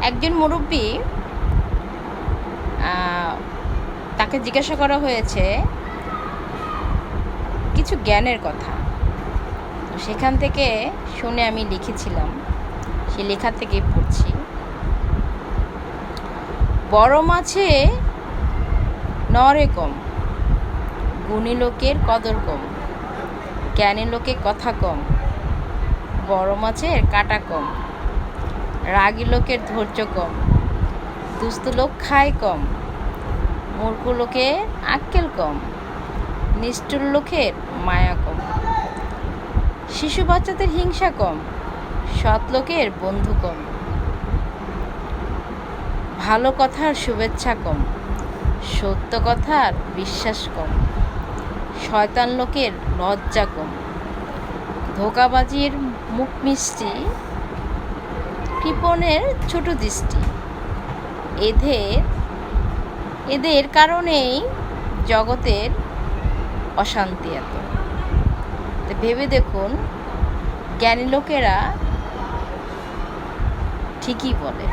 একজন মুরব্বী, তাকে জিজ্ঞাসা করা হয়েছে কিছু জ্ঞানের কথা। তো সেখান থেকে শুনে আমি লিখেছিলাম, সে লেখা থেকেই পড়ছি। বড় মাছে নরে কম, গুণী লোকের কদর কম, জ্ঞানী লোকের কথা কম, বড় মাছের কাটা কম, রাগী লোকের ধৈর্য কম, দুস্থ লোক খায় কম, মূর্খ লোকের আক্কেল কম, নিষ্ঠুর লোকের মায়া কম, শিশু বাচ্চাদের হিংসা কম, সৎ লোকের বন্ধু কম, ভালো কথার শুভেচ্ছা কম, সত্য কথার বিশ্বাস কম, শয়তান লোকের লজ্জা কম, ধোঁকাবাজির মুখ মিষ্টি, কৃপণের ছোট দৃষ্টি, এদের কারণেই জগতের অশান্তি এত। তো ভেবে দেখুন, জ্ঞানী লোকেরা ঠিকই বলে।